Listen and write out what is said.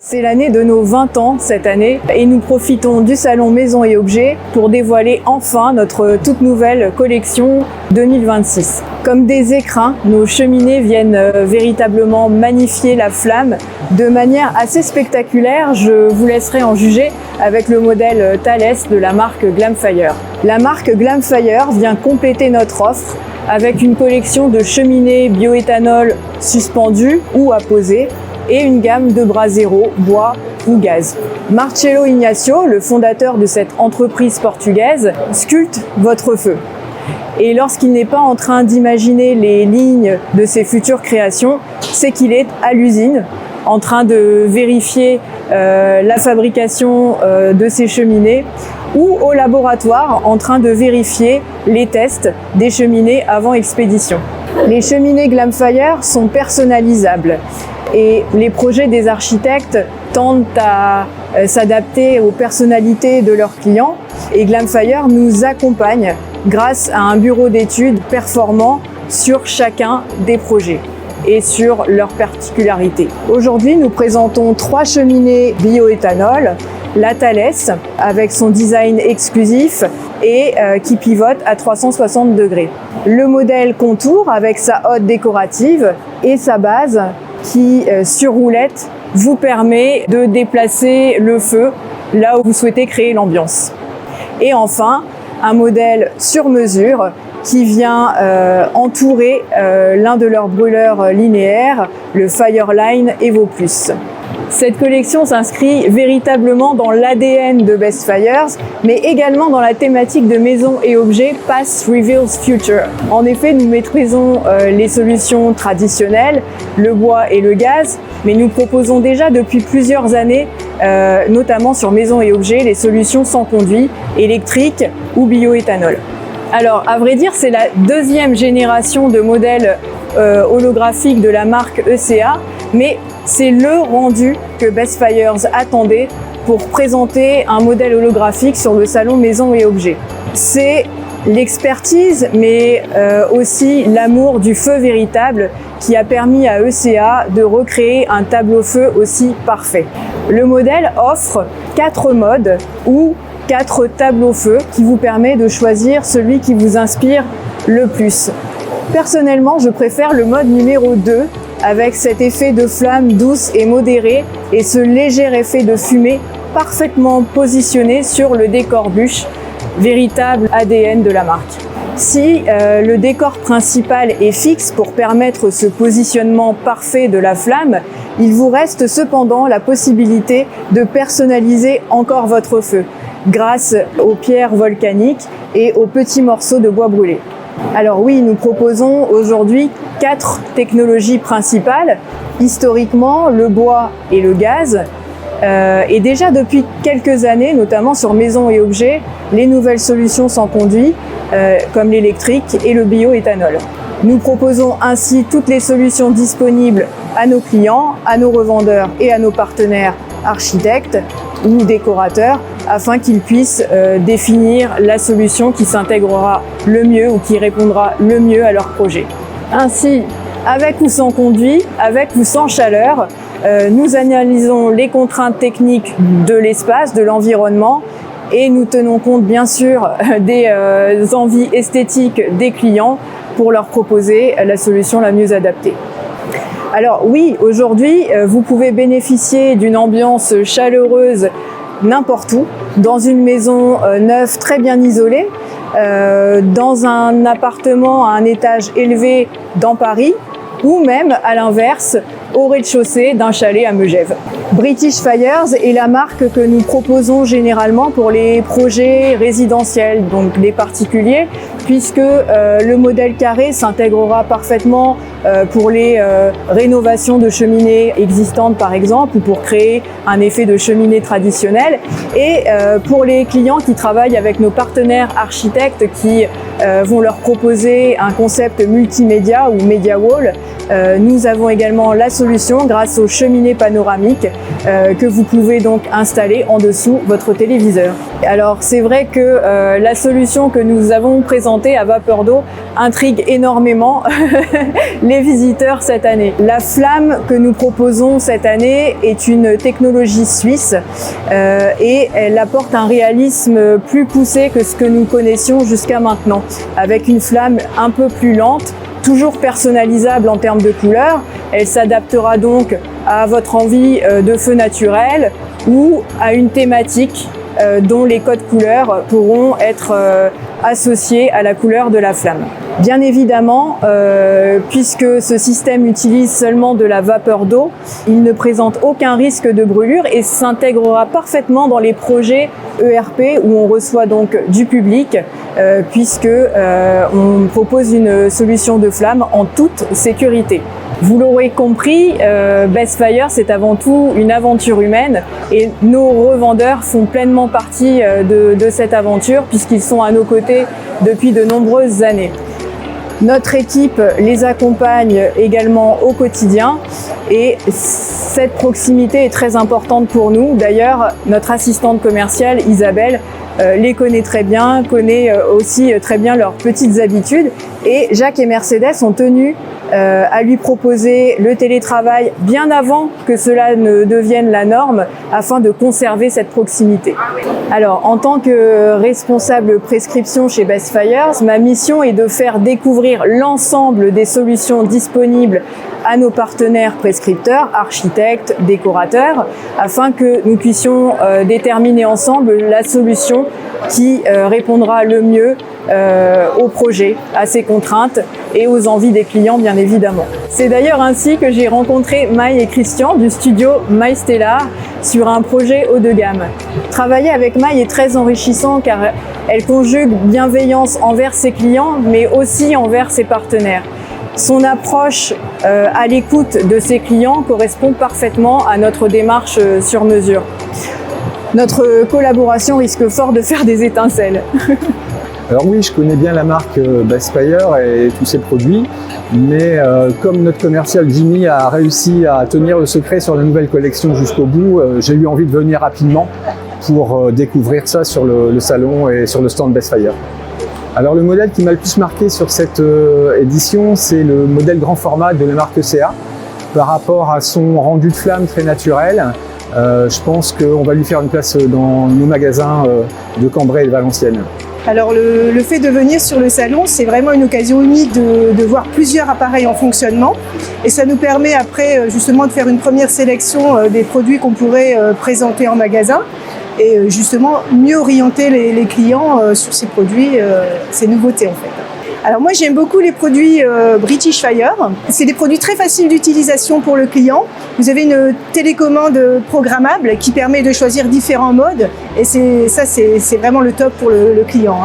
C'est l'année de nos 20 ans cette année et nous profitons du salon Maisons et Objets pour dévoiler enfin notre toute nouvelle collection 2026. Comme des écrins, nos cheminées viennent véritablement magnifier la flamme de manière assez spectaculaire. Je vous laisserai en juger avec le modèle Thales de la marque Glamfire. La marque Glamfire vient compléter notre offre avec une collection de cheminées bioéthanol suspendues ou apposées et une gamme de bras zéro, bois ou gaz. Marcelo Ignacio, le fondateur de cette entreprise portugaise, sculpte votre feu. Et lorsqu'il n'est pas en train d'imaginer les lignes de ses futures créations, c'est qu'il est à l'usine, en train de vérifier la fabrication de ses cheminées, ou au laboratoire, en train de vérifier les tests des cheminées avant expédition. Les cheminées Glamfire sont personnalisables. Et les projets des architectes tendent à s'adapter aux personnalités de leurs clients. Et Glamfire nous accompagne grâce à un bureau d'études performant sur chacun des projets et sur leurs particularités. Aujourd'hui, nous présentons 3 cheminées bioéthanol. La Thales, avec son design exclusif et qui pivote à 360 degrés. Le modèle Contour, avec sa hotte décorative et sa base, qui, sur roulette, vous permet de déplacer le feu là où vous souhaitez créer l'ambiance. Et enfin, un modèle sur mesure qui vient entourer l'un de leurs brûleurs linéaires, le Fireline Evo Plus. Cette collection s'inscrit véritablement dans l'ADN de Best Fires, mais également dans la thématique de maisons et objets Past Reveals Future. En effet, nous maîtrisons les solutions traditionnelles, le bois et le gaz, mais nous proposons déjà depuis plusieurs années, notamment sur maisons et objets, les solutions sans conduit, électrique ou bioéthanol. Alors, à vrai dire, c'est la deuxième génération de modèles holographiques de la marque ECA, mais c'est le rendu que Best Fires attendait pour présenter un modèle holographique sur le salon Maisons et Objets. C'est l'expertise, mais aussi l'amour du feu véritable qui a permis à ECA de recréer un tableau-feu aussi parfait. Le modèle offre 4 modes ou 4 tableaux-feu qui vous permet de choisir celui qui vous inspire le plus. Personnellement, je préfère le mode numéro 2 avec cet effet de flamme douce et modéré et ce léger effet de fumée parfaitement positionné sur le décor bûche, véritable ADN de la marque. Si le décor principal est fixe pour permettre ce positionnement parfait de la flamme, il vous reste cependant la possibilité de personnaliser encore votre feu grâce aux pierres volcaniques et aux petits morceaux de bois brûlé. Alors oui, nous proposons aujourd'hui 4 technologies principales. Historiquement, le bois et le gaz. Et déjà depuis quelques années, notamment sur maisons et objets, les nouvelles solutions sans conduit, comme l'électrique et le bioéthanol. Nous proposons ainsi toutes les solutions disponibles à nos clients, à nos revendeurs et à nos partenaires architectes ou décorateurs afin qu'ils puissent définir la solution qui s'intégrera le mieux ou qui répondra le mieux à leur projet. Ainsi, avec ou sans conduit, avec ou sans chaleur, nous analysons les contraintes techniques de l'espace, de l'environnement et nous tenons compte bien sûr des envies esthétiques des clients pour leur proposer la solution la mieux adaptée. Alors oui, aujourd'hui, vous pouvez bénéficier d'une ambiance chaleureuse n'importe où, dans une maison neuve très bien isolée, dans un appartement à un étage élevé dans Paris, ou même à l'inverse, au rez-de-chaussée d'un chalet à Megève. British Fires est la marque que nous proposons généralement pour les projets résidentiels, donc les particuliers, puisque le modèle carré s'intégrera parfaitement pour les rénovations de cheminées existantes par exemple, ou pour créer un effet de cheminée traditionnelle, et pour les clients qui travaillent avec nos partenaires architectes qui vont leur proposer un concept multimédia ou media wall nous avons également la solution grâce aux cheminées panoramiques que vous pouvez donc installer en dessous votre téléviseur. Alors c'est vrai que la solution que nous avons présentée à vapeur d'eau intrigue énormément les visiteurs cette année. La flamme que nous proposons cette année est une technologie suisse et elle apporte un réalisme plus poussé que ce que nous connaissions jusqu'à maintenant, avec une flamme un peu plus lente, toujours personnalisable en termes de couleurs. Elle s'adaptera donc à votre envie de feu naturel ou à une thématique dont les codes couleurs pourront être associés à la couleur de la flamme. Bien évidemment, puisque ce système utilise seulement de la vapeur d'eau, il ne présente aucun risque de brûlure et s'intégrera parfaitement dans les projets ERP où on reçoit donc du public, puisque on propose une solution de flamme en toute sécurité. Vous l'aurez compris, Bestfire c'est avant tout une aventure humaine et nos revendeurs font pleinement partie de cette aventure puisqu'ils sont à nos côtés depuis de nombreuses années. Notre équipe les accompagne également au quotidien et cette proximité est très importante pour nous. D'ailleurs, notre assistante commerciale Isabelle les connaît très bien, connaît aussi très bien leurs petites habitudes et Jacques et Mercedes ont tenu à lui proposer le télétravail bien avant que cela ne devienne la norme afin de conserver cette proximité. Alors, en tant que responsable prescription chez Bestfire, ma mission est de faire découvrir l'ensemble des solutions disponibles à nos partenaires prescripteurs, architectes, décorateurs, afin que nous puissions déterminer ensemble la solution qui répondra le mieux au projet, à ses contraintes et aux envies des clients bien évidemment. C'est d'ailleurs ainsi que j'ai rencontré Maï et Christian du studio Maï Stellar sur un projet haut de gamme. Travailler avec Maï est très enrichissant car elle conjugue bienveillance envers ses clients mais aussi envers ses partenaires. Son approche à l'écoute de ses clients correspond parfaitement à notre démarche sur mesure. Notre collaboration risque fort de faire des étincelles. Alors oui, je connais bien la marque Bestfire et tous ses produits, mais comme notre commercial Jimmy a réussi à tenir le secret sur la nouvelle collection jusqu'au bout, j'ai eu envie de venir rapidement pour découvrir ça sur le salon et sur le stand Bestfire. Alors le modèle qui m'a le plus marqué sur cette édition, c'est le modèle grand format de la marque ECA. Par rapport à son rendu de flamme très naturel, je pense qu'on va lui faire une place dans nos magasins de Cambrai et de Valenciennes. Alors le fait de venir sur le salon, c'est vraiment une occasion unique de voir plusieurs appareils en fonctionnement et ça nous permet après justement de faire une première sélection des produits qu'on pourrait présenter en magasin et justement mieux orienter les clients sur ces produits, ces nouveautés en fait. Alors moi j'aime beaucoup les produits British Fire. C'est des produits très faciles d'utilisation pour le client. Vous avez une télécommande programmable qui permet de choisir différents modes et c'est vraiment le top pour le client.